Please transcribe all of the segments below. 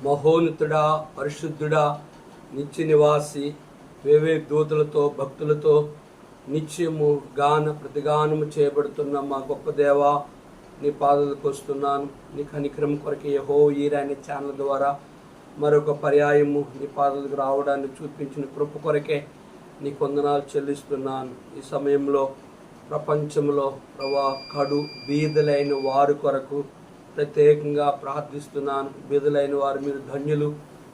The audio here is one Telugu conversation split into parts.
మహోన్నతుడా, పరిశుద్ధుడా, నిత్య నివాసి, వేవే దూతలతో భక్తులతో నిత్యము ప్రతిగానము చేయబడుతున్న మా గొప్ప దేవా, నీ పాదాలకు వస్తున్నాను. నీ కనికరం కొరకే యెహోవా అనే ఛానల్ ద్వారా మరొక పర్యాయము నీ పాదాలకు రావడాన్ని చూపించిన కృప కొరకే నీకు వందనాలు చెల్లిస్తున్నాను. ఈ సమయంలో ప్రపంచంలో కడు బీదలైన వారి కొరకు ప్రత్యేకంగా ప్రార్థిస్తున్నాను. బీదలైన వారు మీరు ధన్యులు,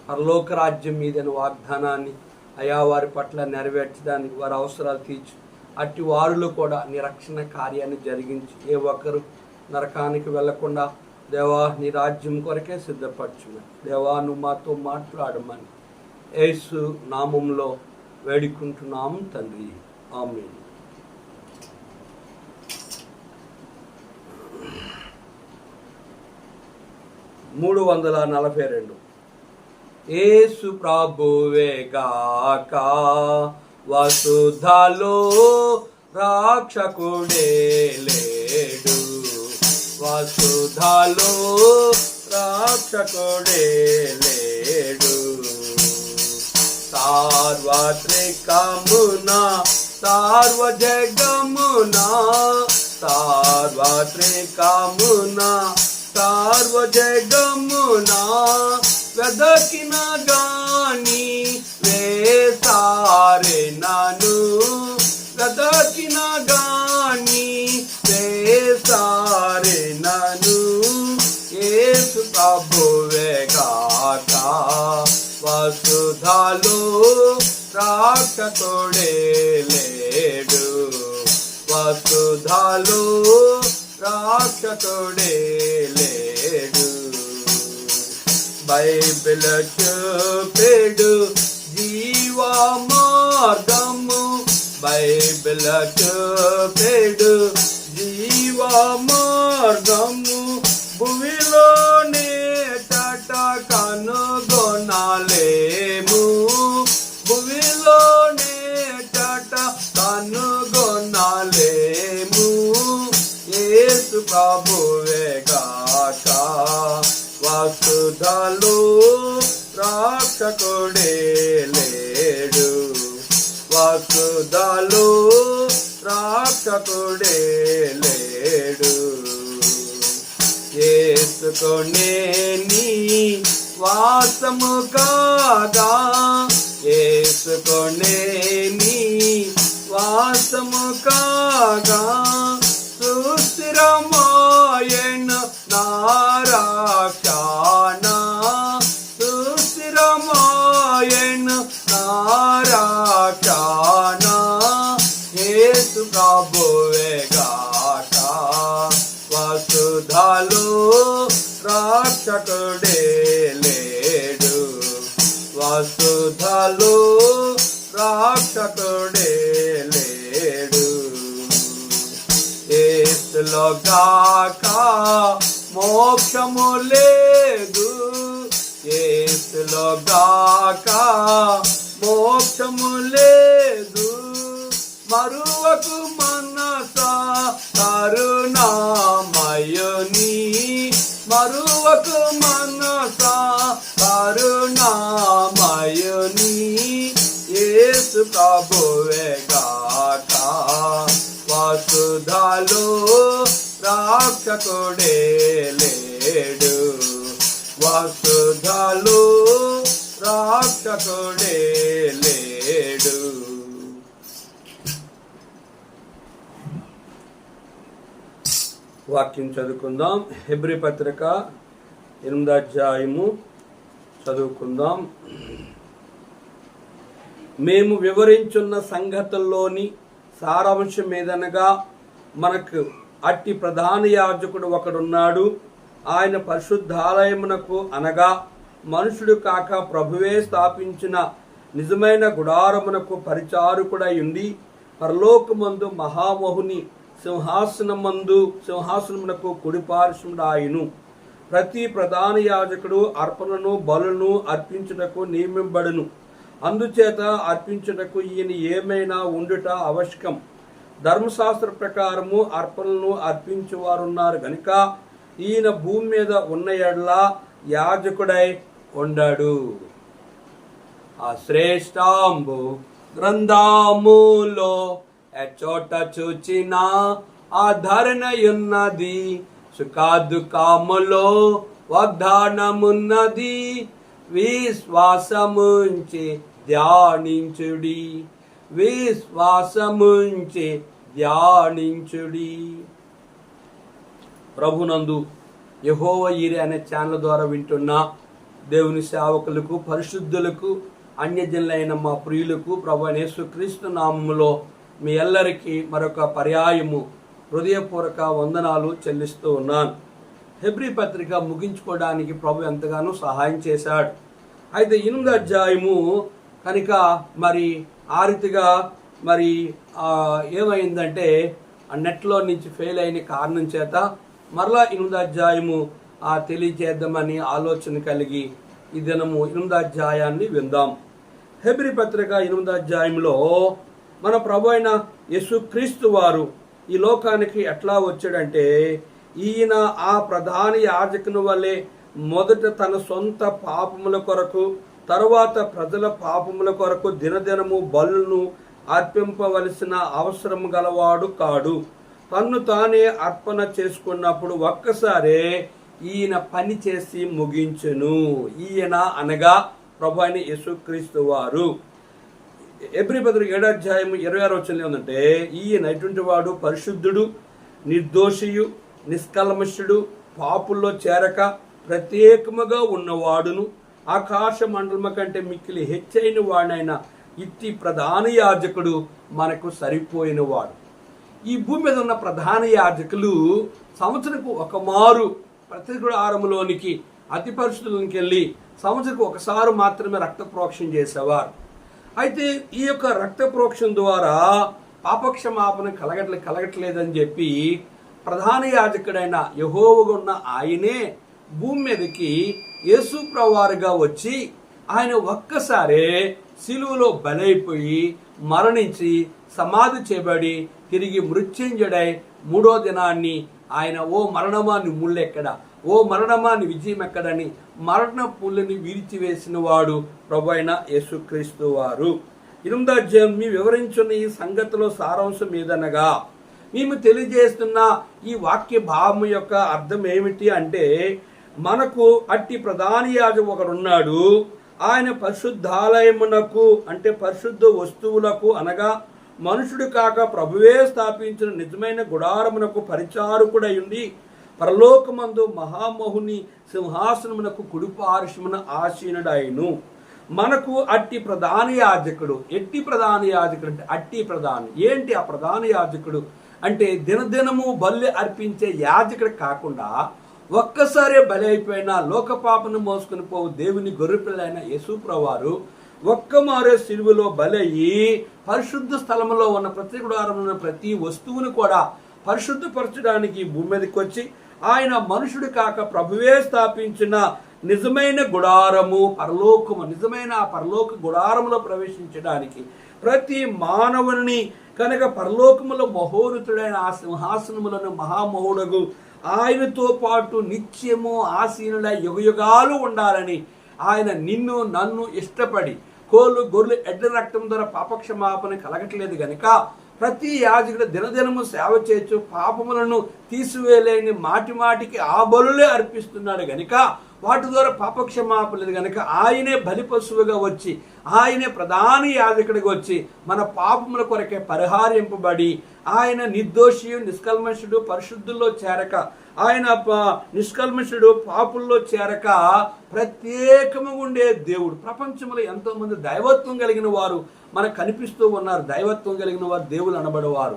పరలోక రాజ్యం మీదైన వాగ్దానాన్ని అయా వారి పట్ల నెరవేర్చడానికి, వారి అవసరాలు తీర్చు. అట్టి వారిలో కూడా నీ రక్షణ కార్యాన్ని జరిగించి ఏ ఒక్కరు నరకానికి వెళ్లకుండా దేవా నీ రాజ్యం కొరకే సిద్ధపరచును. దేవా నువ్వు మాతో మాట్లాడమని యేసు నామంలో వేడుకుంటున్నాము తండ్రి, ఆమేన్. యేసు ప్రభువే గాక వసుధలో రాక్షకుడే లేడు, వసుధలో రాక్షకుడే లేడు. సార్వత్రికమున సార్వజగమున సార్వత్రికమున సార్వజగమున వెదకిన గాని వేసారే నను, వెదకిన గాని వేసారే నను. యేసు ప్రభువే గాక వసుధలో రాక్షకుడే లేడు, వసుధలో రాక్షకుడే లేడు. బైబిల్ చూపెడు జీవ మార్గము, బైబిల్ చూపెడు జీవ మార్గము. భూమిలోనే తట కనుగొనలేము, భూమిలోనే తట కనుగొనలేము. యేసు ప్రభువే గాక వసుధలో రాక్షకుడే లేడు, వసుధలో రాక్షకుడే లేడు. యేసుకొనే నీ వాసము కాగా, యేసుకొనే నీ వాసము కాగా. సుస్థిరమాయన నారాక్షణ, సుస్థిరమాయన నారాక్షణ. యేసు ప్రభువే గాక వసుధలో రాక్షకుడే లేడు, వసుధలో రాక్షకుడే లేడు. యేసులో గాక మోక్షము లేదు, యేసులో గాక మోక్షము లేదు. మరువకు మనసా కరుణామయుని, మరువకు మనసా కరుణామయుని. యేసు ప్రభువే గాక వసుధలో రాక్షకుడే లేడు, వసుధలో రాక్షకుడే లేడు. వాక్యం చదువుకుందాం. హెబ్రీ పత్రిక 8వ అధ్యాయము చదువుకుందాం. మేము వివరించున్న సంగతుల్లోని సారాంశం ఏదనగా, మనకు అట్టి ప్రధాన యాజకుడు ఒకడున్నాడు. ఆయన పరిశుద్ధాలయమునకు అనగా మనుషుడు కాక ప్రభువే స్థాపించిన నిజమైన గుడారమునకు పరిచారకుడై ఉండి, పరలోకమందు మహామహుని సింహాసనమునకు కుడిపార్శ్వముడాయును. ప్రతి ప్రధాన యాజకుడు అర్పణను బలులను అర్పించుటకు నియమింపబడును. అందుచేత అర్పించుటకు ఈయన ఏమైనా ఉండుట ఆవశ్యకం. ధర్మశాస్త్ర ప్రకారము అర్పణలను అర్పించేవారున్నారు గనుక ఈయన భూమి మీద ఉన్న ఎడల యాజకుడై ఉండడు. ఆ శ్రేష్టాంబు గ్రంథములో ఎచోట చూచిన ఆదరణయున్నది, సుఖదుఖములో వాగ్దానమున్నది. విశ్వాసముంచి ధ్యానించుడి, విశ్వాసముంచి ధ్యానించుడి. ప్రభునందు యెహోవా ఈరే అనే ఛానల్ ద్వారా వింటున్న దేవుని సేవకులకు, పరిశుద్ధులకు, అన్యజనులైన మా ప్రియులకు ప్రభు యేసుక్రీస్తు నామములో మీ అందరికీ మరొక పర్యాయము హృదయపూర్వక వందనాలు చెల్లిస్తూ ఉన్నాను. హెబ్రీ పత్రిక ముగించుకోవడానికి ప్రభు ఎంతగానో సహాయం చేశాడు. అయితే 8వ అధ్యాయము కనుక మరి ఆ రీతిగా మరి ఏమైందంటే ఆ నెట్లో నుంచి ఫెయిల్ అయిన కారణం చేత మరలా 8వ అధ్యాయము తెలియజేద్దామని ఆలోచన కలిగి ఈ దినము 8వ అధ్యాయాన్ని విందాం. హెబ్రీ పత్రిక 8వ అధ్యాయంలో మన ప్రభు అయిన యేసుక్రీస్తు వారు ఈ లోకానికి ఎట్లా వచ్చాడంటే, ఈయన ఆ ప్రధాన యాజకుని వలె మొదట తన సొంత పాపముల కొరకు, తరువాత ప్రజల పాపముల కొరకు దినదినము బలులను అర్పింపవలసిన అవసరం గలవాడు కాడు. తన్ను తానే అర్పణ చేసుకున్నప్పుడు ఒక్కసారే ఈయన పని చేసి ముగించును. ఈయన అనగా ప్రభు అయిన యేసుక్రీస్తు వారు. హెబ్రీ పత్రిక 7వ అధ్యాయం 26వ వచనంలో ఉందంటే, ఈయన ఎటువంటి వాడు పరిశుద్ధుడు, నిర్దోషియు, నిష్కల్మషుడు, పాపుల్లో చేరక ప్రత్యేకముగా ఉన్నవాడును, ఆకాశ మండలము కంటే మిక్కిలి హెచ్చైన వాడైన ఇట్టి ప్రధాన యాజకుడు మనకు సరిపోయిన వాడు. ఈ భూమి మీద ఉన్న ప్రధాన యాజకులు సంవత్సరకు ఒక మారు ప్రతి గుడారములోనికి అతి పరిశుద్ధులకి వెళ్ళి సంవత్సరకు ఒకసారి మాత్రమే రక్త ప్రోక్షణ చేసేవారు. అయితే ఈ యొక్క రక్త ప్రోక్షణ ద్వారా పాపక్షమాపణ కలగట్లేదని చెప్పి ప్రధాన యాజకుడైన యెహోవాగా ఉన్న ఆయనే భూమి మీదకి యేసు ప్రభువారుగా వచ్చి ఆయన ఒక్కసారే సిలువలో బలైపోయి మరణించి సమాధి చేయబడి తిరిగి మృత్యుంజయుడై 3వ దినాన్ని ఆయన ఓ మరణమా నీ ముళ్ళెక్కడ, ఓ మరణమా నీ విజయం ఎక్కడని మరణ పుల్లని విరిచివేసిన వాడు ప్రభు అయిన యేసుక్రీస్తు వారు. 8వ అధ్యాయం మీ వివరించున్న ఈ సంగతిలో సారాంశం ఏదనగా, మేము తెలియజేస్తున్న ఈ వాక్య భావం యొక్క అర్థం ఏమిటి అంటే, మనకు అట్టి ప్రధాన యాజకుడు ఒకడున్నాడు. ఆయన పరిశుద్ధాలయమునకు అంటే పరిశుద్ధ వస్తువులకు అనగా మనుషుడు కాక ప్రభువే స్థాపించిన నిజమైన గుడారమునకు పరిచారకుడై ఉండి పరలోకమందు మహామహుని సింహాసనమునకు కుడిపార్శ్వమున ఆసీనుడైను. మనకు అట్టి ప్రధాన యాజకుడు. ఎట్టి ప్రధాన యాజకుడు అంటే అట్టి ప్రధాని. ఏంటి ఆ ప్రధాన యాజకుడు అంటే, దినదినము బలి అర్పించే యాజకుడు కాకుండా ఒక్కసారే బలి అయిపోయిన లోకపాపను మోసుకుని పోవు దేవుని గొర్రెపిల్లైన యేసు ప్రభువారు ఒక్కమారే సిలువలో బలయ్యి పరిశుద్ధ స్థలంలో ఉన్న ప్రతి గుడారంలో ఉన్న ప్రతి వస్తువును కూడా పరిశుద్ధపరచడానికి భూమి మీదకి వచ్చి ఆయన మనుషుడు కాక ప్రభువే స్థాపించిన నిజమైన గుడారము పరలోకము, నిజమైన ఆ పరలోక గుడారములో ప్రవేశించడానికి ప్రతి మానవుని కనుక పరలోకములో మహోన్నతుడైన ఆ సింహాసనములను మహామహుడగు ఆయనతో పాటు నిత్యము ఆసీనుడై యుగయుగాలు ఉండాలని ఆయన నిన్ను నన్ను ఇష్టపడి కోళ్ళు గొర్రెలు ఎడ్ల రక్తం ద్వారా పాపక్షమాపణ కలగట్లేదు గనుక ప్రతి యాజకుడు దినదినము సేవ చేయొచ్చు, పాపములను తీసివేయలేని మాటికి ఆ బలులే అర్పిస్తున్నాడు గనుక వాటి ద్వారా పాపక్షమాపణ లేదు గనుక ఆయనే బలి పశువుగా వచ్చి ఆయనే ప్రధాన యాజకుడిగా వచ్చి మన పాపముల కొరకే పరిహారింపబడి ఆయన నిర్దోషి నిష్కల్మషుడు పరిశుద్ధుల్లో చేరక ఆయన నిష్కల్మషుడు పాపుల్లో చేరక ప్రత్యేకముగా ఉండే దేవుడు. ప్రపంచంలో ఎంతో మంది దైవత్వం కలిగిన వారు మనకు కనిపిస్తూ ఉన్నారు. దైవత్వం కలిగిన వారు దేవులు అనబడేవారు.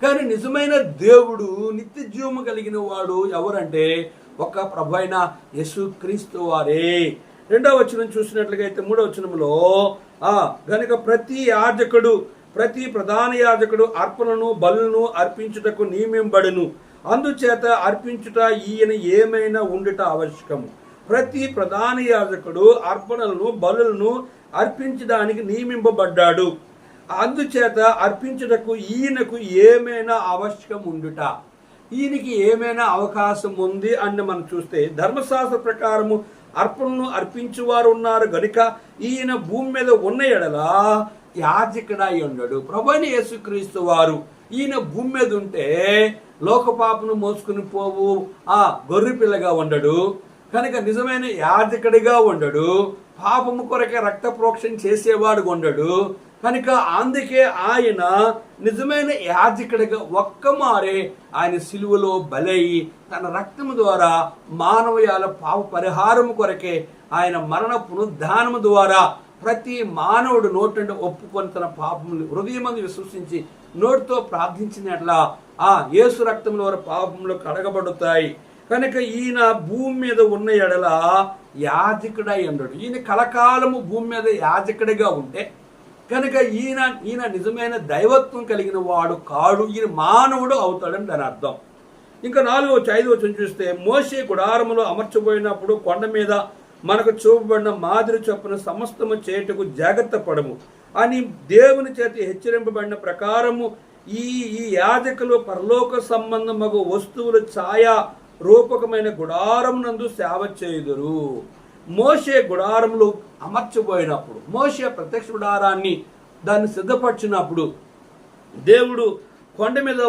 కానీ నిజమైన దేవుడు నిత్య జీవము కలిగిన వాడు ఎవరంటే ఒక ప్రభు అయిన యేసుక్రీస్తు వారే. 2వ వచనం చూసినట్లుగా అయితే 3వ వచనంలో గనుక ప్రతి యాజకుడు ప్రతి ప్రధాన యాజకుడు అర్పణను బలులను అర్పించుటకు నియమింబడును. అందుచేత అర్పించుట ఈయన ఏమైనా ఉండుట ఆవశ్యకము. ప్రతి ప్రధాన యాజకుడు అర్పణలను బలులను అర్పించడానికి నియమింపబడ్డాడు. అందుచేత అర్పించుటకు ఈయనకు ఏమైనా ఆవశ్యకం ఉండుట, ఈయనకి ఏమైనా అవకాశం ఉంది అని మనం చూస్తే ధర్మశాస్త్ర ప్రకారము అర్పణను అర్పించువారు ఉన్నారు గనుక ఈయన భూమి మీద ఉన్న ఎడల యాజకుడై ఉండడు. ప్రభువైన యేసుక్రీస్తు వారు ఈయన భూమి మీద ఉంటే లోకపాపను మోసుకుని పోవు ఆ గొర్రె పిల్లగా ఉండడు, కనుక నిజమైన యాజకుడిగా ఉండడు, పాపము కొరకే రక్త ప్రోక్షణ చేసేవాడు ఉండడు. కనుక అందుకే ఆయన నిజమైన యాజకుడిగా ఒక్క మారే ఆయన సిలువలో బలయి తన రక్తము ద్వారా మానవయాల పాప పరిహారము కొరకే ఆయన మరణ పునరుద్ధానము ద్వారా ప్రతి మానవుడు నోటి ఒప్పుకొని తన పాపములు హృదయమందు విశ్వసించి నోటితో ప్రార్థించినట్లా ఆ యేసు రక్తంలో పాపములు కడగబడుతాయి. కనుక ఈయన భూమి మీద ఉన్న ఎడల యాజకుడై ఉండడు. ఈయన కలకాలము భూమి మీద యాజకుడిగా ఉంటే కనుక ఈయన నిజమైన దైవత్వం కలిగిన వాడు కాడు, ఈయన మానవుడు అవుతాడని దాని అర్థం. ఇంకా 4-5 చూస్తే మోషే గుడారములో అమర్చబోయినప్పుడు కొండ మీద మనకు చూపబడిన మాదిరి చొప్పున సమస్తము చేయుటకు జాగ్రత్త పడము అని దేవుని చేత హెచ్చరింపబడిన ప్రకారము ఈ యాజకులు పరలోక సంబంధమగు వస్తువుల ఛాయా రూపకమైన గుడారమునందు సేవ చేయుదురు. మోషే గుడారంలో అమర్చబోయినప్పుడు, మోషే ప్రత్యక్ష గుడారాన్ని దాన్ని సిద్ధపరిచినప్పుడు దేవుడు కొండ మీద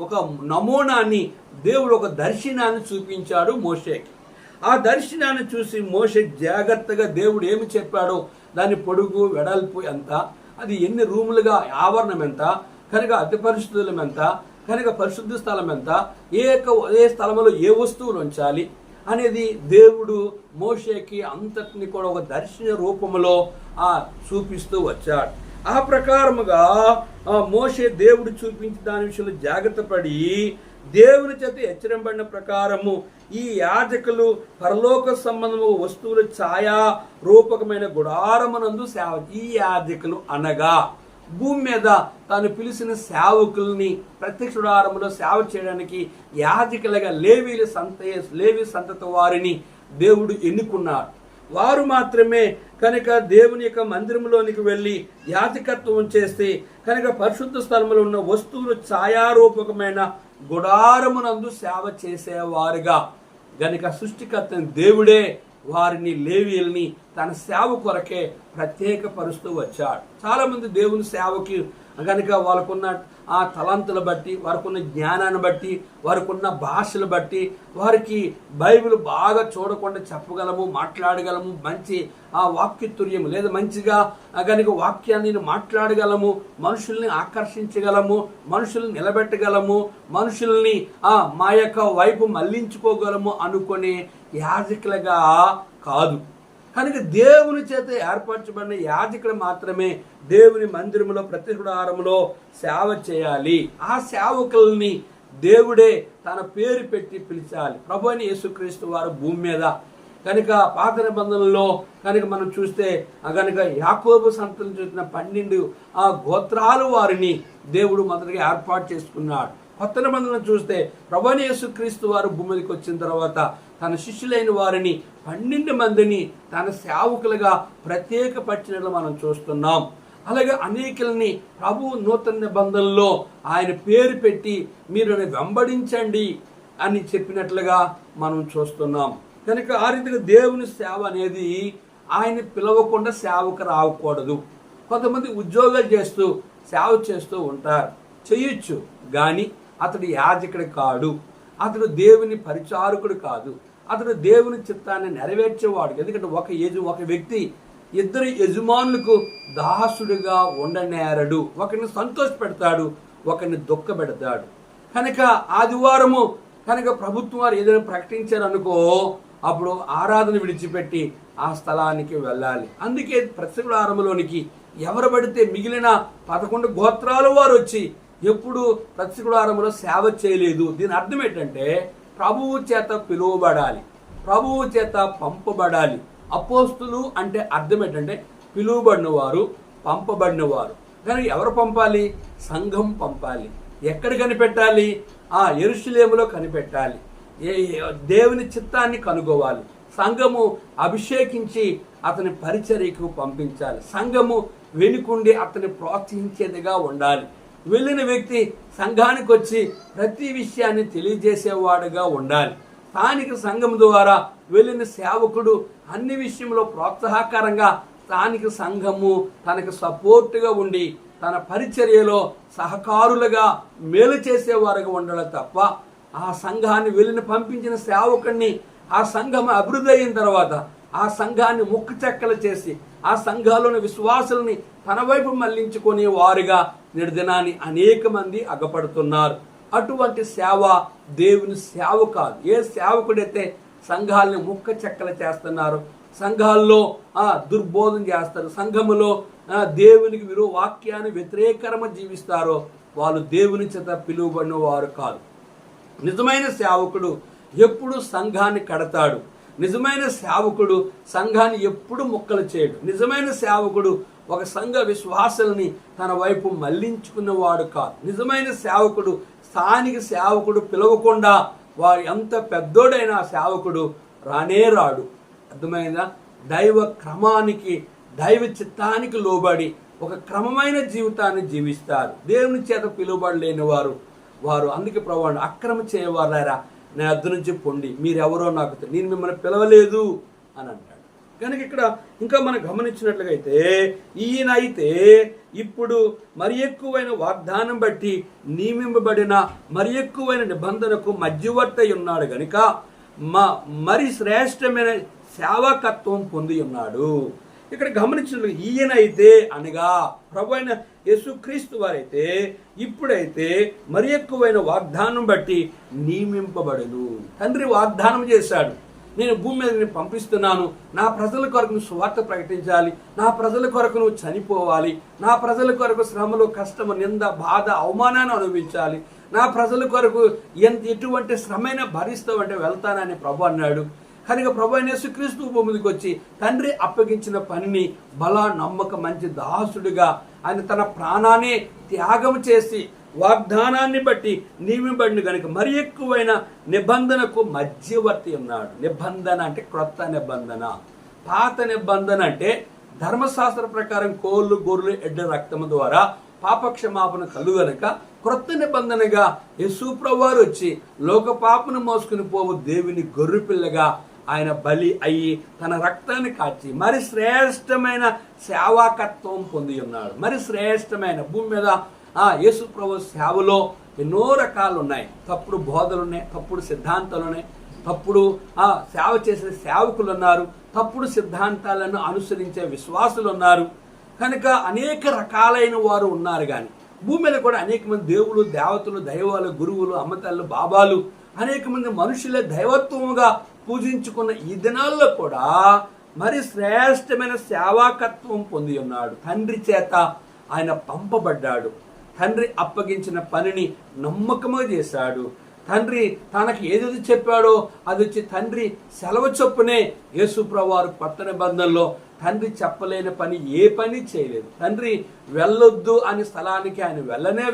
ఒక నమూనాన్ని, దేవుడు ఒక దర్శనాన్ని చూపించాడు మోషేకి. ఆ దర్శనాన్ని చూసి మోషే జాగ్రత్తగా దేవుడు ఏమి చెప్పాడో దాని పొడుగు వెడల్పు ఎంత, అది ఎన్ని రూములుగా ఆవరణం ఎంత, కనుక అతి పరిశుద్ధులం ఎంత, కనుక పరిశుద్ధ స్థలం ఎంత, ఏ స్థలంలో ఏ వస్తువులు ఉంచాలి అనేది దేవుడు మోషేకి అంతటిని కూడా ఒక దర్శన రూపంలో చూపిస్తూ వచ్చాడు. ఆ ప్రకారముగా మోషే దేవుడు చూపించి దాని విషయంలో జాగ్రత్త పడి దేవుని చేత హెచ్చరింపబడిన ప్రకారము ఈ యాజకులు పరలోక సంబంధము వస్తువుల ఛాయా రూపకమైన గుడారమునందు సేవ. ఈ యాజకులు అనగా భూమి మీద తాను పిలిచిన సేవకుల్ని ప్రత్యక్ష గుడారములో సేవ చేయడానికి యాజకులుగా లేవి సంతతి వారిని దేవుడు ఎన్నుకున్నాడు. వారు మాత్రమే కనుక దేవుని యొక్క మందిరంలోనికి వెళ్ళి యాజకత్వం చేస్తే కనుక పరిశుద్ధ స్థలంలో ఉన్న వస్తువులు ఛాయారూపకమైన గుడారమునందు సేవ చేసేవారుగా గనుక సృష్టికర్త దేవుడే వారిని లేవీల్ని తన సేవ కొరకే ప్రత్యేకపరుస్తూ వచ్చాడు. చాలా మంది దేవుని సేవకి కనుక వాళ్ళకున్న ఆ తలంతులు బట్టి, వారికున్న జ్ఞానాన్ని బట్టి, వారికున్న భాషలు బట్టి వారికి బైబిల్ బాగా చూడకుండా చెప్పగలము, మాట్లాడగలము, మంచి ఆ వాక్యతుర్యం లేదా మంచిగా కనుక వాక్యాన్ని మాట్లాడగలము, మనుషుల్ని ఆకర్షించగలము, మనుషుల్ని నిలబెట్టగలము, మనుషుల్ని మా యొక్క వైపు మళ్లించుకోగలము అనుకునే యాజకులుగా కాదు. కనుక దేవుని చేత ఏర్పరచబడిన యాజకులు మాత్రమే దేవుని మందిరంలో ప్రత్యక్ష గుడారములో సేవ చేయాలి. ఆ సేవకుల్ని దేవుడే తన పేరు పెట్టి పిలిచాలి. ప్రభువైన యేసుక్రీస్తు వారు భూమి మీద కనుక పాత నిబంధనలో కనుక మనం చూస్తే కనుక యాకోబు సంతతి చూసిన 12 గోత్రాలు వారిని దేవుడు మొదటిగా ఏర్పాటు చేసుకున్నాడు. కొత్త నిబంధనలు చూస్తే ప్రభువైన యేసుక్రీస్తు వారు భూమికి వచ్చిన తర్వాత తన శిష్యులైన వారిని 12 మందిని తన సేవకులుగా ప్రత్యేకపరిచినట్లు మనం చూస్తున్నాం. అలాగే అనేకుల్ని ప్రభు నూతన నిబంధనలో ఆయన పేరు పెట్టి మీరు వెంబడించండి అని చెప్పినట్లుగా మనం చూస్తున్నాం. కనుక ఆ రీతిగా దేవుని సేవ అనేది ఆయన పిలవకుండా సేవకు రాకూడదు. కొంతమంది ఉద్యోగాలు చేస్తూ సేవ చేస్తూ ఉంటారు, చేయొచ్చు, కానీ అతడు యాజకుడు కాడు, అతడు దేవుని పరిచారకుడు కాదు, అతడు దేవుని చిత్తాన్ని నెరవేర్చేవాడు. ఎందుకంటే ఒక వ్యక్తి 2 యజమానులకు దాసుడుగా ఉండనేరడు. ఒకరిని సంతోష పెడతాడు, ఒకరిని దుఃఖ పెడతాడు. కనుక ఆదివారము కనుక ప్రభుత్వం వారు ఏదైనా ప్రకటించారనుకో, అప్పుడు ఆరాధన విడిచిపెట్టి ఆ స్థలానికి వెళ్ళాలి. అందుకే ప్రత్యక్ష గుడారములోనికి ఎవరు పడితే మిగిలిన 11 గోత్రాల వారు వచ్చి ఎప్పుడు ప్రత్యక్ష గుడారములో సేవ చేయలేదు. దీని అర్థం ఏంటంటే ప్రభువు చేత పిలువబడాలి, ప్రభువు చేత పంపబడాలి. అపోస్తులు అంటే అర్థం ఏంటంటే పిలువబడిన వారు, పంపబడిన వారు. కానీ ఎవరు పంపాలి? సంఘం పంపాలి. ఎక్కడ కనిపెట్టాలి? యెరూషలేములో కనిపెట్టాలి. దేవుని చిత్తాన్ని కనుగోవాలి. సంఘము అభిషేకించి అతని పరిచర్యకు పంపించాలి. సంఘము వెనుకుండి అతని ప్రోత్సహించేదిగా ఉండాలి. వెళ్ళిన వ్యక్తి సంఘానికి వచ్చి ప్రతి విషయాన్ని తెలియజేసేవాడుగా ఉండాలి. స్థానిక సంఘం ద్వారా వెళ్ళిన సేవకుడు అన్ని విషయంలో ప్రోత్సాహకరంగా స్థానిక సంఘము తనకు సపోర్టుగా ఉండి తన పరిచర్యలో సహకారులుగా మేలు చేసేవారుగా ఉండాలి తప్ప ఆ సంఘాన్ని వెళ్ళిన పంపించిన సేవకుడిని ఆ సంఘం అభివృద్ధి అయిన తర్వాత ఆ సంఘాన్ని ముక్కు చెక్కలు చేసి ఆ సంఘాల్లోని విశ్వాసుల్ని తన వైపు మళ్లించుకునే వారుగా నిర్దినాన్ని అనేక మంది అగపడుతున్నారు. అటువంటి సేవ దేవుని సేవ కాదు. ఏ సేవకుడైతే సంఘాలని ముక్క చెక్కలు చేస్తున్నారు, సంఘాల్లో దుర్బోధన చేస్తారు, సంఘములో దేవునికి వాక్యాన్ని వ్యతిరేకరమ జీవిస్తారో వాళ్ళు దేవుని చేత పిలువబడిన వారు కాదు. నిజమైన సేవకుడు ఎప్పుడు సంఘాన్ని కడతాడు. నిజమైన సేవకుడు సంఘాన్ని ఎప్పుడు ముక్కలు చేయడు. నిజమైన సేవకుడు ఒక సంఘ విశ్వాసాలని తన వైపు మళ్లించుకున్నవాడు కాదు. నిజమైన సేవకుడు స్థానిక సేవకుడు పిలవకుండా వారు ఎంత పెద్దోడైనా సేవకుడు రానే రాడు. అర్థమైందా? దైవ క్రమానికి దైవ చిత్తానికి లోబడి ఒక క్రమమైన జీవితాన్ని జీవిస్తారు. దేవుని చేత పిలువబడలేని వారు అందుకే ప్రభువు అక్రమ చేయవారారా నా అద్దు నుంచి పొండి, మీరెవరో నాకు నేను మిమ్మల్ని పిలవలేదు అని అంటాడు. కనుక ఇక్కడ ఇంకా మనం గమనించినట్లుగా అయితే ఈయన అయితే ఇప్పుడు మరి ఎక్కువైన వాగ్దానం బట్టి నియమింపబడిన మరి ఎక్కువైన నిబంధనకు మధ్యవర్తి ఉన్నాడు గనుక మరి శ్రేష్టమైన సేవకత్వం పొంది ఉన్నాడు. ఇక్కడ గమనించిన ఈయన అయితే అనగా ప్రభు అయిన యేసుక్రీస్తు వారైతే ఇప్పుడైతే మరి ఎక్కువైన వాగ్దానం బట్టి నియమింపబడను. తండ్రి వాగ్దానం చేశాడు, నేను భూమి మీద నేను పంపిస్తున్నాను, నా ప్రజల కొరకు నువ్వు సువార్త ప్రకటించాలి, నా ప్రజల కొరకు నువ్వు చనిపోవాలి, నా ప్రజల కొరకు శ్రమలు కష్టము నింద బాధ అవమానాన్ని అనుభవించాలి, నా ప్రజల కొరకు ఎటువంటి శ్రమైన భరిస్తావంటే వెళ్తానని ప్రభు అన్నాడు. కనుక ప్రభు అయిన యేసుక్రీస్తు భూమికి వచ్చి తండ్రి అప్పగించిన పనిని బల నమ్మక మంచి దాసుడిగా ఆయన తన ప్రాణాన్ని త్యాగం చేసి వాగ్దానాన్ని బట్టి నియమింపబడిన గనుక మరి ఎక్కువైన నిబంధనకు మధ్యవర్తి ఉన్నాడు. నిబంధన అంటే క్రొత్త నిబంధన. పాత నిబంధన అంటే ధర్మశాస్త్ర ప్రకారం కోళ్ళు గొర్రెలు ఎడ్ల రక్తము ద్వారా పాపక్షమాపణ కలుగనక క్రొత్త నిబంధనగా యేసు ప్రభువారు వచ్చి లోక పాపను మోసుకుని పోవు దేవుని గొర్రె పిల్లగా ఆయన బలి అయ్యి తన రక్తాన్ని కాచి మరి శ్రేష్టమైన సేవాకత్వం పొంది ఉన్నాడు. మరి శ్రేష్టమైన భూమి మీద యేసు ప్రభు సేవలో ఎన్నో రకాలు ఉన్నాయి. తప్పుడు బోధలు ఉన్నాయి, తప్పుడు సిద్ధాంతాలు ఉన్నాయి, తప్పుడు సేవ చేసే సేవకులు ఉన్నారు, తప్పుడు సిద్ధాంతాలను అనుసరించే విశ్వాసులు ఉన్నారు. కనుక అనేక రకాలైన వారు ఉన్నారు. కానీ భూమి మీద కూడా అనేక మంది దేవులు దేవతలు దైవాలు గురువులు అమ్మతల్లు బాబాలు అనేక మంది మనుషులే దైవత్వముగా పూజించుకున్న ఈ దినాల్లో కూడా మరి శ్రేష్టమైన సేవాకత్వం పొంది ఉన్నాడు. తండ్రి చేత ఆయన పంపబడ్డాడు. తండ్రి అప్పగించిన పనిని నమ్మకముగా చేశాడు. తండ్రి తనకు ఏది చెప్పాడో అది వచ్చి తండ్రి సెలవు చొప్పునే యేసు ప్రభువారు కొత్త నిబంధనలో తండ్రి చెప్పలేని పని ఏ పని చేయలేదు. తండ్రి వెళ్ళొద్దు అనే స్థలానికి ఆయన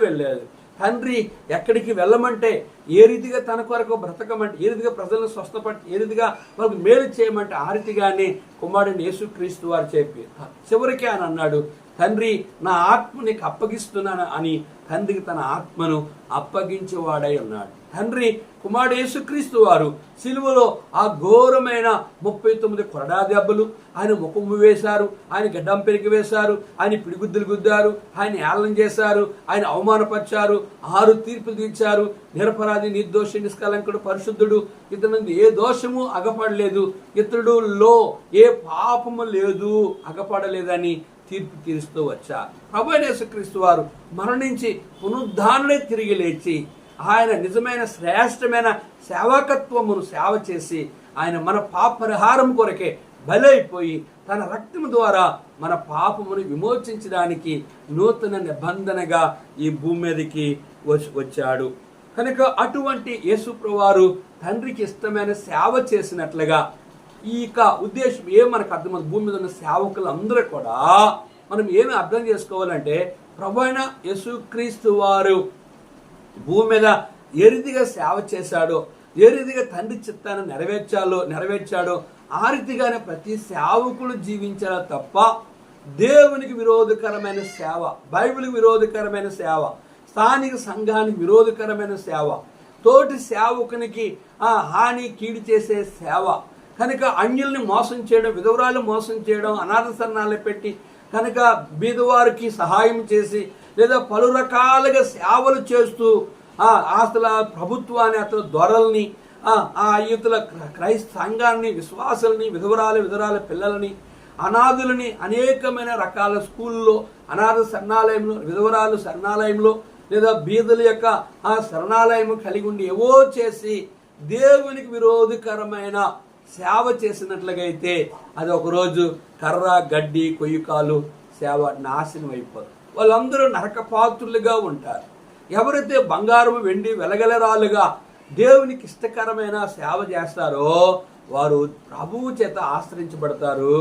వెళ్ళలేదు. తండ్రి ఎక్కడికి వెళ్ళమంటే ఏ రీతిగా తన కొరకు బ్రతకమంటే, ఏ రీతిగా ప్రజలను స్వస్థపట్టి, ఏ రీతిగా వాళ్ళకి మేలు చేయమంటే ఆ రీతిగానే కుమారుడిని యేసుక్రీస్తు వారు చెప్పి చివరికి ఆయన అన్నాడు, తండ్రి నా ఆత్మ నీకు అప్పగిస్తున్నాను అని తండ్రికి తన ఆత్మను అప్పగించేవాడై ఉన్నాడు. తండ్రి కుమారుడు యేసుక్రీస్తు వారు సిలువలో ఆ ఘోరమైన 39 కొరడా దెబ్బలు ఆయన ముఖము వేశారు, ఆయన గడ్డం పెరిగి వేశారు, ఆయన పిడిగుద్దులు గుద్దారు, ఆయన ఏళన చేశారు, ఆయన అవమానపరిచారు, 6 తీర్పులు తీర్చారు. నిరపరాధి, నిర్దోషి, నిష్కలంకుడు, పరిశుద్ధుడు, ఇతని ఏ దోషము అగపడలేదు, ఇతడులో ఏ పాపము లేదు, అగపడలేదని తీర్పు తీరుస్తూ వచ్చారు. ప్రభువైన యేసుక్రీస్తు వారు మరణించి పునరుద్ధానులై తిరిగి లేచి ఆయన నిజమైన శ్రేష్టమైన సేవకత్వమును సేవ చేసి ఆయన మన పాప పరిహారం కొరకే బలైపోయి తన రక్తము ద్వారా మన పాపమును విమోచించడానికి నూతన నిబంధనగా ఈ భూమి మీదకి వచ్చాడు. కనుక అటువంటి యేసుప్రభువారు తండ్రికి ఇష్టమైన సేవ చేసినట్లుగా ఈ ఉద్దేశం మనకు అర్థం. భూమి మీద ఉన్న సేవకులందరూ కూడా మనం ఏమి అర్థం చేసుకోవాలంటే ప్రభు అయిన యేసుక్రీస్తు వారు భూమి మీద ఏ రీతిగా సేవ చేశాడో, ఏ రీతిగా తండ్రి చిత్తాన్ని నెరవేర్చాడో ఆ రీతిగానే ప్రతి సేవకులు జీవించాలా తప్ప దేవునికి విరోధకరమైన సేవ, బైబిల్కి విరోధకరమైన సేవ, స్థానిక సంఘానికి విరోధకరమైన సేవ, తోటి సేవకునికి హాని కీడు చేసే సేవ. కనుక అన్యుల్ని మోసం చేయడం, విధవరాలు మోసం చేయడం, అనాథ శరణాలు పెట్టి కనుక బీదవారికి సహాయం చేసి లేదా పలు రకాలుగా సేవలు చేస్తూ అసలు ప్రభుత్వాన్ని, అతను దొరల్ని, ఆ యువతుల క్రైస్త సంఘాన్ని, విశ్వాసుల్ని, విధవరాల పిల్లలని, అనాథులని అనేకమైన రకాల స్కూల్లో, అనాథ శరణాలయంలో, విధవరాలు శరణాలయంలో లేదా బీదల యొక్క ఆ శరణాలయం కలిగి ఉండి ఏవో చేసి దేవునికి విరోధకరమైన సేవ చేసినట్లుగా అయితే అది ఒకరోజు కర్ర, గడ్డి, కొయ్యకాలు సేవ నాశనం అయిపోతుంది. వాళ్ళందరూ నరకపాత్రులుగా ఉంటారు. ఎవరైతే బంగారం, వెండి వెలగలరాలుగా దేవునికి ఇష్టకరమైన సేవ చేస్తారో వారు ప్రభువు చేత ఆశ్రయించబడతారు.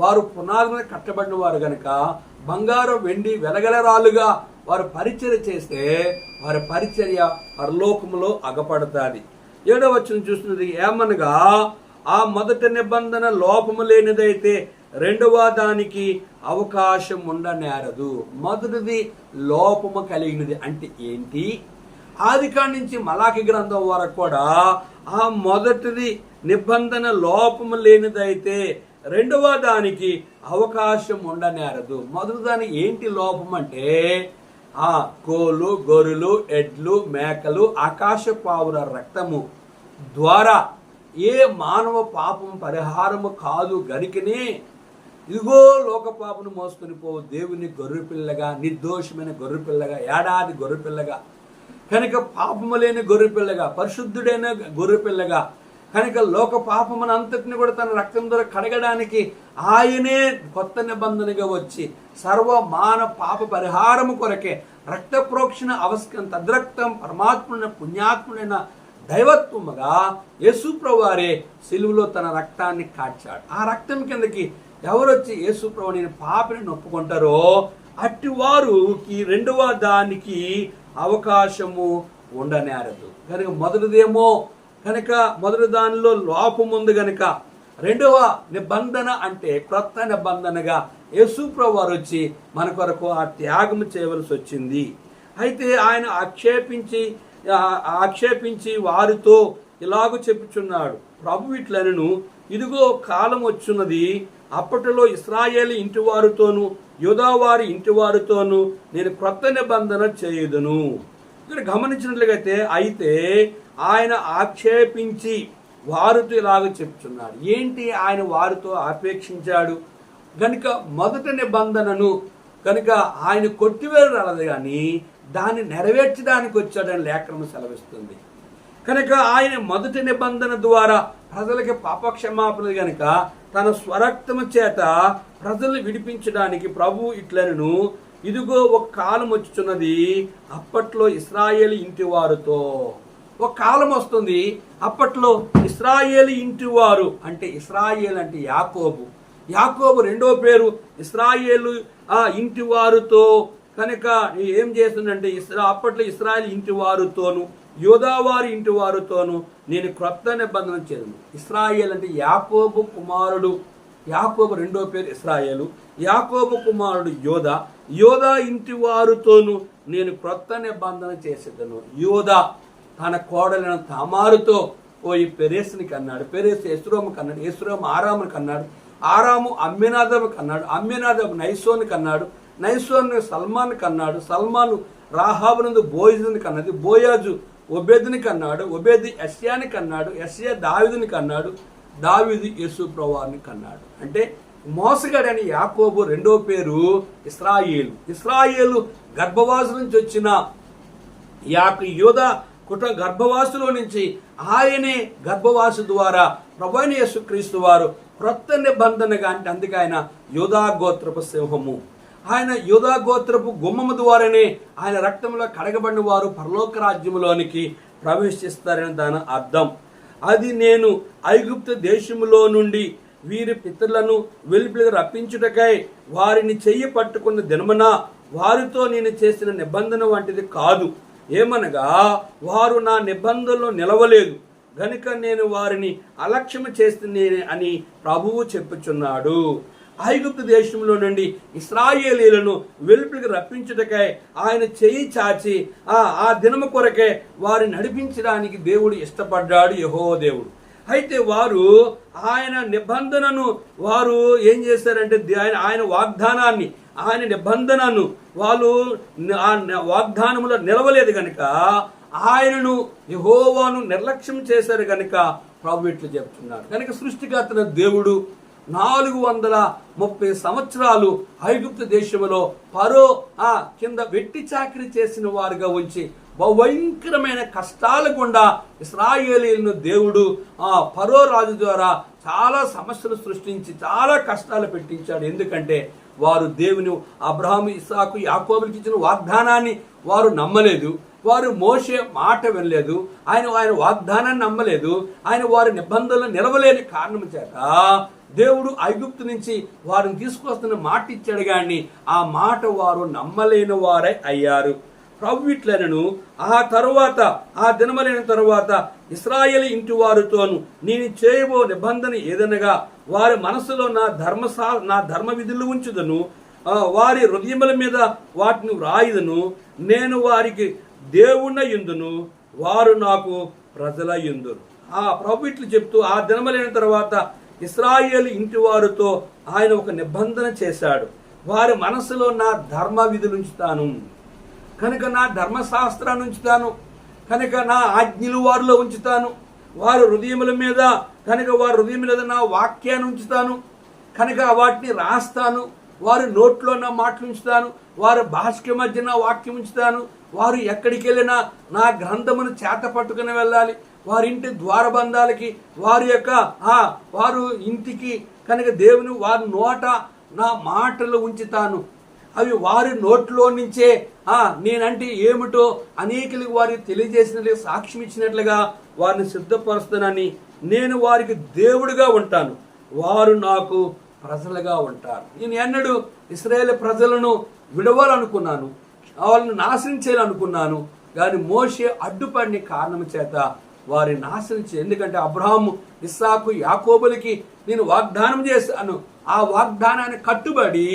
వారు పునాది మీద కట్టబడిన వారు గనక బంగారం, వెండి వెలగలరాలుగా వారు పరిచర్య చేస్తే వారి పరిచర్య పరలోకములో అగపడతాది. 7వ వచనం చూస్తున్నది ఏమనగా, ఆ మొదటి నిబంధన లోపము లేనిదైతే రెండవ దానికి అవకాశం ఉండనేరదు. మొదటిది లోపము కలిగినది అంటే ఏంటి? ఆదికాండం నుంచి మలాకి గ్రంథం వరకు కూడా ఆ మొదటిది నిబంధన లోపము లేనిదైతే రెండవ దానికి అవకాశం ఉండనేరదు. మొదటి దానికి ఏంటి లోపం అంటే కోలు, గొర్రెలు, ఎడ్లు, మేకలు, ఆకాశ పావుల రక్తము ద్వారా ఏ మానవ పాపం పరిహారము కాదు గనుకనే ఇదిగో లోక పాపను మోసుకొని పోవు దేవుని గొర్రెపిల్లగా, నిర్దోషమైన గొర్రెపిల్లగా, ఏడాది గొర్రెపిల్లగా, కనుక పాపము లేని గొర్రెపిల్లగా, పరిశుద్ధుడైన గొర్రెపిల్లగా, కనుక లోక పాపమును అంతటిని కూడా తన రక్తం ద్వారా కడగడానికి ఆయనే కొత్త నిబంధనగా వచ్చి సర్వ మాన పాప పరిహారము కొరకే రక్త ప్రోక్షణ అవసరం తద్రక్తం పరమాత్ముడైన పుణ్యాత్ముడైన దైవత్వముగా యేసుప్రభు వారే సిలువలో తన రక్తాన్ని కాచాడు. ఆ రక్తం కిందకి ఎవరొచ్చి యేసుప్రభు నేను పాపిని ఒప్పుకుంటారో అట్టి వారికి రెండవ దానికి అవకాశము ఉండనేరదు. కనుక మొదటిదేమో కనుక మొదటి దానిలో లోపం ఉంది కనుక రెండవ నిబంధన అంటే క్రొత్త నిబంధనగా యేసుప్రభు వారు వచ్చి మన కొరకు ఆ త్యాగం చేయవలసి వచ్చింది. అయితే ఆయన ఆక్షేపించి వారితో ఇలాగ చెప్పుచున్నాడు, ప్రభు ఇట్లనను, ఇదిగో కాలం వచ్చున్నది, అప్పటిలో ఇశ్రాయేలు ఇంటి వారితోనూ యూదావారి ఇంటి వారితోనూ నేను క్రొత్త నిబంధన చేయుదును. ఇక్కడ గమనించినట్లయితే అయితే ఆయన ఆక్షేపించి వారితో ఇలాగ చెప్తున్నాడు. ఏంటి ఆయన వారితో ఆపేక్షించాడు కనుక మొదటి నిబంధనను కనుక ఆయన కొట్టివేయరాలదు కానీ దాన్ని నెరవేర్చడానికి వచ్చాడని లేఖనం సెలవిస్తుంది. కనుక ఆయన మొదటి నిబంధన ద్వారా ప్రజలకి పాపక్షమాపణ కనుక తన స్వరక్తము చేత ప్రజలు విడిపించడానికి ప్రభు ఇట్లనను, ఇదిగో ఒక కాలం వచ్చుచున్నది, అప్పట్లో ఇశ్రాయేలు ఇంటి వారితో. ఒక కాలం వస్తుంది, అప్పట్లో ఇశ్రాయేలు ఇంటి వారు అంటే ఇశ్రాయేల్ అంటే యాకోబు రెండో పేరు ఇశ్రాయేలు ఇంటి వారితో. కనుక ఏం చేస్తుందంటే అప్పట్లో ఇశ్రాయేల్ ఇంటి వారితోను యూదావారి ఇంటి వారితోను నేను క్రొత్త నిబంధన చేయను. ఇశ్రాయేల్ అంటే యాకోబు కుమారుడు, యాకోబు రెండో పేరు ఇశ్రాయేలు, యాకోబు కుమారుడు యోదా ఇంటి వారితోను నేను క్రొత్త నిబంధన చేసేదను. యోదా తన కోడలైన తామారుతో పోయి పెరేస్ని కన్నాడు, పెరేస్ ఎస్రోము కన్నాడు, ఎస్రోము ఆరాముని కన్నాడు, ఆరాము అమ్మినాదబు కన్నాడు, అమ్మినాదబు నైసోని కన్నాడు, నైసోన్ సల్మాన్ కన్నాడు, సల్మాను రాహాబునందు బోయజుని కన్నది, బోయాజు ఒబేదుని కన్నాడు, ఒబేది యెష్యాని కన్నాడు, యెష్యా దావీదుని కన్నాడు, దావీదు యేసుప్రభుని కన్నాడు. అంటే మోసగాడని యాకోబు రెండో పేరు ఇశ్రాయేలు గర్భవాసు నుంచి వచ్చిన యోదా కుటుంబ గర్భవాసులో నుంచి ఆయనే గర్భవాసు ద్వారా ప్రభువైన యేసుక్రీస్తు వారు క్రొత్త నిబంధనగా అంటే అందుకే ఆయన యోదా గోత్రపు సింహము, ఆయన యోదా గోత్రపు గుమ్మము ద్వారానే ఆయన రక్తంలో కడగబడిన వారు పరలోక రాజ్యములోనికి ప్రవేశిస్తారని దాని అర్థం. అది నేను ఐగుప్తు దేశములో నుండి వీరి పితరులను వెలుపలికి రప్పించుటకై వారిని చెయ్యి పట్టుకున్న దినమున వారితో నేను చేసిన నిబంధన వంటిది కాదు. ఏమనగా వారు నా నిబంధనలో నిలవలేదు గనుక నేను వారిని అలక్ష్యము చేస్తున్నాను అని ప్రభువు చెప్పుచున్నాడు. ఐగుప్తు దేశంలో నుండి ఇశ్రాయేలీలను వెలుపలికి రప్పించుటకై ఆయన చెయ్యి చాచి ఆ దినము కొరకే వారిని నడిపించడానికి దేవుడు ఇష్టపడ్డాడు యెహోవా దేవుడు. అయితే వారు ఆయన నిబంధనను వారు ఏం చేశారంటే ఆయన వాగ్దానాన్ని, ఆయన నిబంధనను వాళ్ళు ఆ వాగ్దానములో నిలవలేదు కనుక, ఆయనను యెహోవాను నిర్లక్ష్యం చేశారు కనుక ప్రభు ఇట్లు చెప్తున్నారు. కనుక సృష్టికర్త దేవుడు 430 సంవత్సరాలు ఐగుప్తు దేశంలో ఫరో కింద వెట్టి చాకిరి చేసిన వారుగా ఉంచి భయంకరమైన కష్టాల గుండా ఇశ్రాయేలీయులను దేవుడు ఫరో రాజు ద్వారా చాలా సమస్యలు సృష్టించి చాలా కష్టాలు పెట్టించాడు. ఎందుకంటే వారు దేవుని అబ్రహాము, ఇస్సాకు, యాకోబులకు ఇచ్చిన వాగ్దానాన్ని వారు నమ్మలేదు. వారు మోషే మాట వినలేదు. ఆయన వాగ్దానాన్ని నమ్మలేదు. ఆయన వారి నిబంధనలు నిలవలేని కారణం చేత దేవుడు ఐగుప్తు నుంచి వారిని తీసుకొస్తున్న మాట ఇచ్చాడు, కానీ ఆ మాట వారు నమ్మలేని వారై అయ్యారు. ప్రభు ఇట్లనను, ఆ దినములైన తరువాత ఇశ్రాయేలు ఇంటి వారితోను నేను చేయబో నిబంధన ఏదనగా వారి మనసులో నా ధర్మ విధులు ఉంచుదను, వారి హృదయముల మీద వాటిని వ్రాయుదును. నేను వారికి దేవుణ్ణయుందును, వారు నాకు ప్రజలయుందురు. ప్రభు ఇట్లు చెప్తూ ఆ దినములైన తర్వాత ఇశ్రాయేలు ఇంటి వారితో ఆయన ఒక నిబంధన చేశాడు. వారి మనసులో నా ధర్మ విధులు ఉంచుతాను కనుక, నా ధర్మశాస్త్రాన్ని ఉంచుతాను కనుక, నా ఆజ్ఞలు వారిలో ఉంచుతాను. వారి హృదయముల మీద నా వాక్యాన్ని ఉంచుతాను కనుక వాటిని రాస్తాను. వారి నోట్లో నా మాటలు ఉంచుతాను. వారి భాషకి మధ్య నా వాక్యం ఉంచుతాను. వారు ఎక్కడికి వెళ్ళినా నా గ్రంథమును చేత పట్టుకుని వెళ్ళాలి. వారి ఇంటి ద్వారబంధాలకి, వారు ఇంటికి కనుక దేవుని వారి నోట నా మాటలు ఉంచుతాను. అవి వారి నోట్లో నుంచే నేనంటే ఏమిటో అనేకులకు వారికి తెలియజేసినట్లుగా, సాక్ష్యం ఇచ్చినట్లుగా వారిని సిద్ధపరుస్తానని. నేను వారికి దేవుడిగా ఉంటాను, వారు నాకు ప్రజలుగా ఉంటారు. నేను ఎన్నడూ ఇశ్రాయేలు ప్రజలను విడవాలనుకున్నాను, వాళ్ళని నాశనం చేయాలనుకున్నాను, కానీ మోషే అడ్డుపడిన కారణం చేత వారి నాశనం ఎందుకంటే అబ్రహాము, ఇస్సాకు, యాకోబులకి నేను వాగ్దానం చేశాను. ఆ వాగ్దానాన్ని కట్టుబడి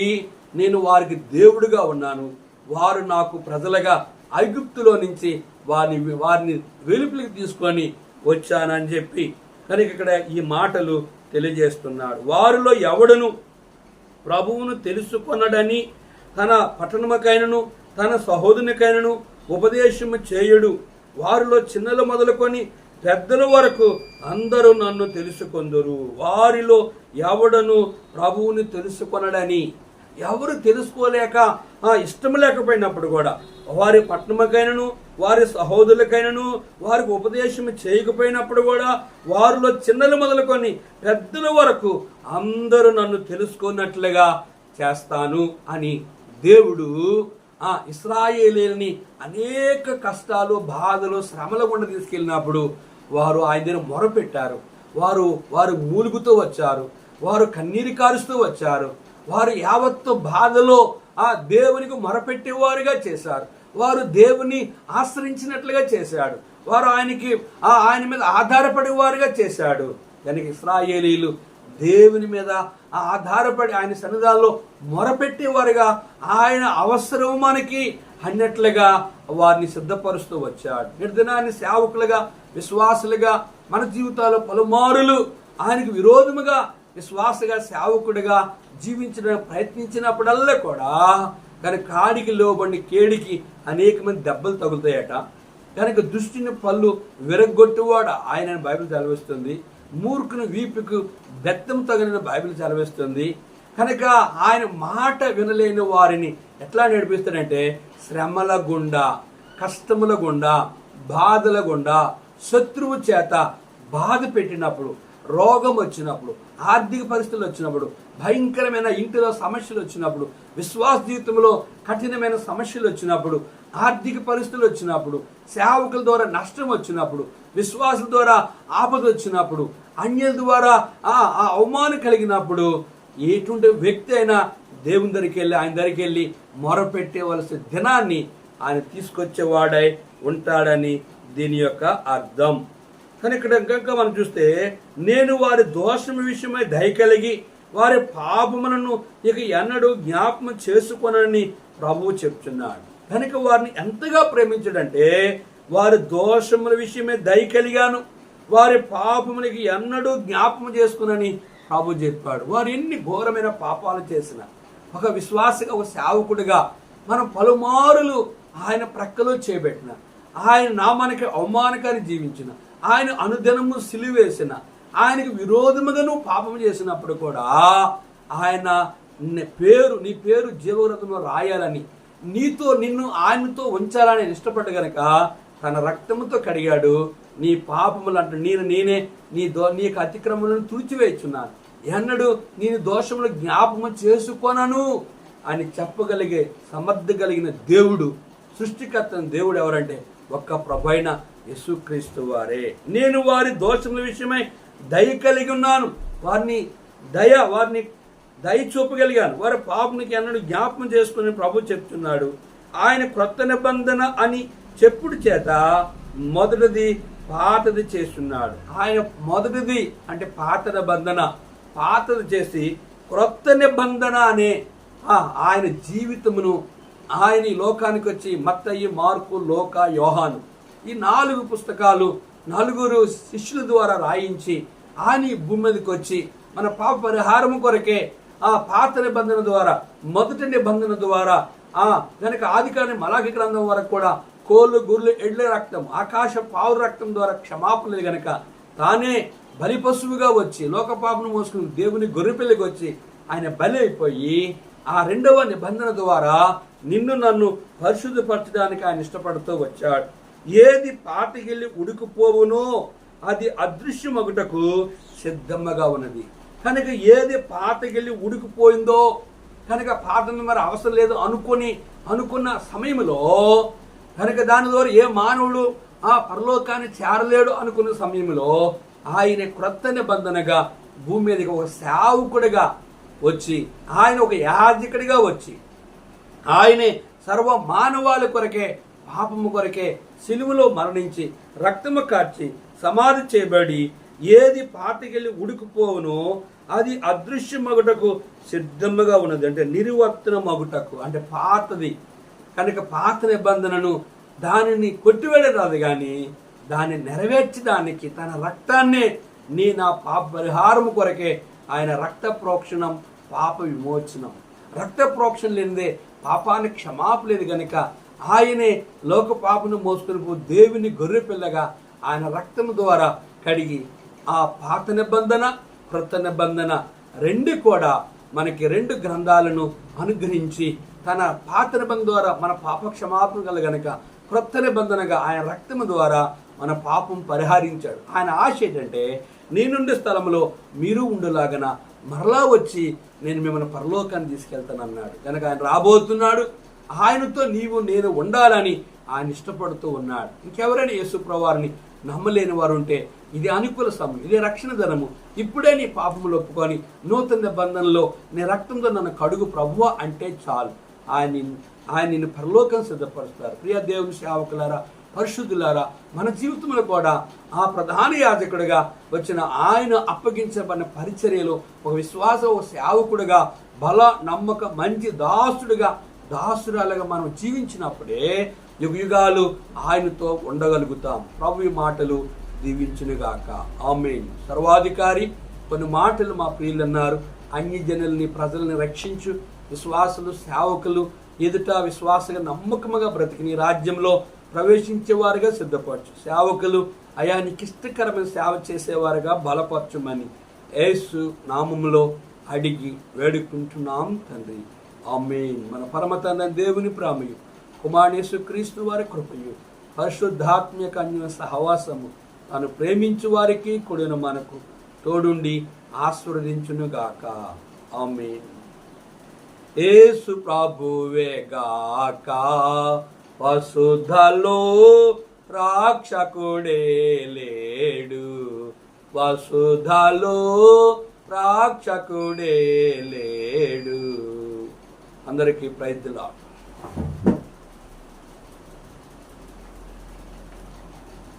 నేను వారికి దేవుడిగా ఉన్నాను, వారు నాకు ప్రజలుగా ఐగుప్తులో నుంచి వారిని వెలుపలికి తీసుకొని వచ్చానని చెప్పి కనుక ఇక్కడ ఈ మాటలు తెలియజేస్తున్నాడు. వారిలో ఎవడును ప్రభువును తెలుసుకొనడని తన పట్టణముకైనను తన సహోదరునికైనను ఉపదేశము చేయడు. వారిలో చిన్నలు మొదలుకొని పెద్దల వరకు అందరూ నన్ను తెలుసుకొందురు. వారిలో ఎవడను ప్రభువుని తెలుసుకొనడని, ఎవరు తెలుసుకోలేక ఇష్టం లేకపోయినప్పుడు కూడా, వారి పట్టణముకైనను వారి సహోదరులకైనను వారికి ఉపదేశం చేయకపోయినప్పుడు కూడా, వారిలో చిన్నలు మొదలుకొని పెద్దల వరకు అందరూ నన్ను తెలుసుకున్నట్లుగా చేస్తాను అని దేవుడు ఇశ్రాయేలీయులని అనేక కష్టాలు, బాధలు, శ్రమల గుండా తీసుకెళ్ళినప్పుడు వారు ఆయన దగ్గర మొరపెట్టారు. వారు మూలుగుతూ వచ్చారు, వారు కన్నీరు కారుస్తూ వచ్చారు. వారు యావత్తు బాధలో దేవునికి మొరపెట్టేవారుగా చేశారు. వారు దేవుని ఆశ్రయించినట్లుగా చేశాడు. వారు ఆయన మీద ఆధారపడేవారుగా చేశాడు. దానికి ఇశ్రాయేలీయులు దేవుని మీద ఆధారపడి ఆయన సన్నిధానంలో మొరపెట్టేవారుగా, ఆయన అవసరం మనకి అన్నట్లుగా వారిని సిద్ధపరుస్తూ వచ్చాడు. నిర్దినాన్ని సేవకులుగా, విశ్వాసులుగా మన జీవితాల్లో పలుమారులు ఆయనకు విరోధముగా విశ్వాసగా, సేవకుడిగా జీవించడానికి ప్రయత్నించినప్పుడల్లా కూడా కానీ కాడికి లోబడి కేడికి అనేక మంది దెబ్బలు తగులుతాయట. కనుక దుష్టుని పళ్ళు విరగొట్టువాడు ఆయన బైబిల్ చదివిస్తుంది. మూర్ఖుని వీపుకు బెత్తం తగిన బైబిల్ చదివిస్తుంది. కనుక ఆయన మాట వినలేని వారిని ఎట్లా నడిపిస్తాడంటే శ్రమల గుండా, కష్టముల గుండా, బాధల గుండా, శత్రువు చేత బాధ పెట్టినప్పుడు, రోగం వచ్చినప్పుడు, ఆర్థిక పరిస్థితులు వచ్చినప్పుడు, భయంకరమైన ఇంటిలో సమస్యలు వచ్చినప్పుడు, విశ్వాస జీవితంలో కఠినమైన సమస్యలు వచ్చినప్పుడు, ఆర్థిక పరిస్థితులు వచ్చినప్పుడు, సేవకుల ద్వారా నష్టం వచ్చినప్పుడు, విశ్వాసుల ద్వారా ఆపద వచ్చినప్పుడు, అన్యుల ద్వారా అవమానం కలిగినప్పుడు, ఎటువంటి వ్యక్తి అయినా దేవుని దగ్గరికి వెళ్ళి ఆయన దగ్గరికి వెళ్ళి మొరపెట్టేవలసిన దినాన్ని ఆయన తీసుకొచ్చేవాడై ఉంటాడని దీని యొక్క అర్థం. కానీ ఇక్కడ ఇంకా మనం చూస్తే నేను వారి దోషం విషయమై దయ కలిగి వారి పాపములను ఇక ఎన్నడూ జ్ఞాపకం చేసుకొనని ప్రభువు చెప్తున్నాడు. కనుక వారిని ఎంతగా ప్రేమించడంటే వారి దోషముల విషయమే దయ కలిగాను, వారి పాపమునికి ఎన్నడూ జ్ఞాపకం చేసుకునని ప్రభు చెప్పాడు. వారు ఎన్ని ఘోరమైన పాపాలు చేసిన ఒక విశ్వాసిగా, ఒక సేవకుడిగా మనం పలుమారులు ఆయన ప్రక్కలో చేయబెట్టిన, ఆయన నామానికి అవమానకాన్ని జీవించిన, ఆయన అనుదినము సిలువేసిన, ఆయనకు విరోధముగాను పాపం చేసినప్పుడు కూడా ఆయన నీ పేరు జీవగ్రంథంలో రాయాలని, నిన్ను ఆయనతో ఉంచాలని ఇష్టపడ్డ గనక తన రక్తముతో కడిగాడు. నీ పాపములు అంటే నేనే నీ యొక్క అతిక్రమలను తుడిచివేయుచున్నాను, ఎన్నడూ నేను దోషములు జ్ఞాపకము చేసుకొనను అని చెప్పగలిగే సమర్థ కలిగిన దేవుడు, సృష్టికర్త దేవుడు ఎవరంటే ఒక్క ప్రభైన యేసుక్రీస్తు వారే. నేను వారి దోషముల విషయమై దయ కలిగి ఉన్నాను, వారిని దయ చూపగలిగాను, వారి పాపనికి ఎన్నడూ జ్ఞాపకం చేసుకుని ప్రభు చెప్తున్నాడు. ఆయన క్రొత్త నిబంధన అని చెప్పుడు చేత మొదటిది పాతది చేస్తున్నాడు. ఆయన మొదటిది అంటే పాత నిబంధన, పాతది చేసి క్రొత్త నిబంధన అనే ఆయన జీవితమును ఆయన ఈ లోకానికి వచ్చి మత్తయి, మార్కు, లోక, యోహాను ఈ 4 పుస్తకాలు 4 శిష్యుల ద్వారా రాయించి ఆయన ఈ భూమి మీదకి వచ్చి మన పాప పరిహారము కొరకే ఆ పాత నిబంధన ద్వారా, మొదటి నిబంధన ద్వారా కనుక ఆదికాండం మలాఖీ గ్రంథం వరకు కూడా కోళ్ళు, గుర్రెలు, ఎడ్ల రక్తం, ఆకాశ పావుల రక్తం ద్వారా క్షమాపణ లేదు గనక తానే బలి పశువుగా వచ్చి లోక పాపను మోసుకుని దేవుని గొర్రెపిల్లకి వచ్చి ఆయన బలి అయిపోయి ఆ 2వ నిబంధన ద్వారా నిన్ను నన్ను పరిశుద్ధపరచడానికి ఆయన ఇష్టపడుతూ వచ్చాడు. ఏది పాతగిల్లి ఉడికిపోవునో అది అదృశ్యమగుటకు సిద్ధంగా ఉన్నది. కనుక ఏది పాతగిల్లి ఉడికిపోయిందో కనుక పాత మరి అవసరం లేదు అనుకున్న సమయంలో కనుక దాని ద్వారా ఏ మానవుడు పరలోకాన్ని చేరలేడు అనుకున్న సమయంలో ఆయన క్రొత్త నిబంధనగా భూమి మీదకి ఒక సేవకుడిగా వచ్చి, ఆయన ఒక యాజకుడిగా వచ్చి, ఆయనే సర్వ మానవాళి కొరకే, పాపము కొరకే సిలువలో మరణించి రక్తము కార్చి సమాధి చేయబడి ఏది పాతకెళ్ళి ఉడికిపోవునో అది అదృశ్యమగుటకు సిద్ధముగా ఉన్నది. అంటే నిర్వర్తన మగుటకు అంటే పాతది కనుక పాత నిబంధనను దానిని కొట్టివేయరాదు కానీ దాన్ని నెరవేర్చడానికి తన రక్తాన్నే నా పాప పరిహారము కొరకే ఆయన రక్త ప్రోక్షణం, పాప విమోచనం. రక్త ప్రోక్షణ లేనిదే పాపానికి క్షమాపణ లేదు కనుక ఆయనే లోక పాపను మోసుకుని దేవుని గొర్రె పిల్లగా ఆయన రక్తము ద్వారా కడిగి ఆ పాత నిబంధన, క్రొత్త నిబంధన 2 కూడా మనకి 2 గ్రంథాలను అనుగ్రహించి తన పాత నిబంధన ద్వారా మన పాప క్షమాపణ కల గనక క్రొత్త నిబంధనగా ఆయన రక్తము ద్వారా మన పాపం పరిహరించాడు. ఆయన ఆశ ఏంటంటే నేనుండే స్థలంలో మీరు ఉండులాగన మరలా వచ్చి నేను మిమ్మల్ని పరలోకాన్ని తీసుకెళ్తానన్నాడు. కనుక ఆయన రాబోతున్నాడు, ఆయనతో నేను ఉండాలని ఆయన ఇష్టపడుతూ ఉన్నాడు. ఇంకెవరైనా యేసు ప్రభువారిని నమ్మలేని వారు ఉంటే ఇది అనుకూల సమయం, ఇదే రక్షణ ధనము. ఇప్పుడే నీ పాపములు ఒప్పుకొని నూతన నిబంధనలో నీ రక్తంతో నన్ను కడుగు ప్రభువా అంటే చాలు, ఆయన నిన్ను పరలోకం సిద్ధపరుస్తారు. ప్రియ దేవుని సేవకులారా, పరిశుద్ధులారా, మన జీవితంలో కూడా ఆ ప్రధాన యాజకుడిగా వచ్చిన ఆయన అప్పగించబడిన పరిచర్యలో ఒక విశ్వాస, ఒక సేవకుడిగా, బల, నమ్మక, మంచి దాసురాలుగా మనం జీవించినప్పుడే యుగాలు ఆయనతో ఉండగలుగుతాం. ప్రభు మాటలు దీవించునుగాక. ఆమేన్. సర్వాధికారి కొన్ని మాటలు మా ప్రియులు అన్నారు. అన్య జనుల్ని, ప్రజల్ని రక్షించు, విశ్వాసులు, సేవకులు ఎదుట విశ్వాసంగా నమ్మకముగా బ్రతికి నీ రాజ్యంలో ప్రవేశించేవారుగా సిద్ధపరచు. సేవకులు అయా నీకు ఇష్టకరమైన సేవ చేసేవారుగా బలపరచుమని యేసు నామములో అడిగి వేడుకుంటున్నాం తండ్రి. ఆమేన్. మన పరమ తండ్రి దేవుని ప్రేమయు, కుమారుని యేసుక్రీస్తు వారి కృపయు, పరిశుద్ధాత్మక అన్య సహవాసము తాను ప్రేమించు వారికి కూడిన మనకు తోడుండి ఆశీర్వదించునుగాక. ఆమేన్. యేసు ప్రభువే గాక వసుధలో రక్షకుడే లేడు, వసుధలో రక్షకుడే లేడు. అందరికీ ప్రైజ్ ది లార్డ్.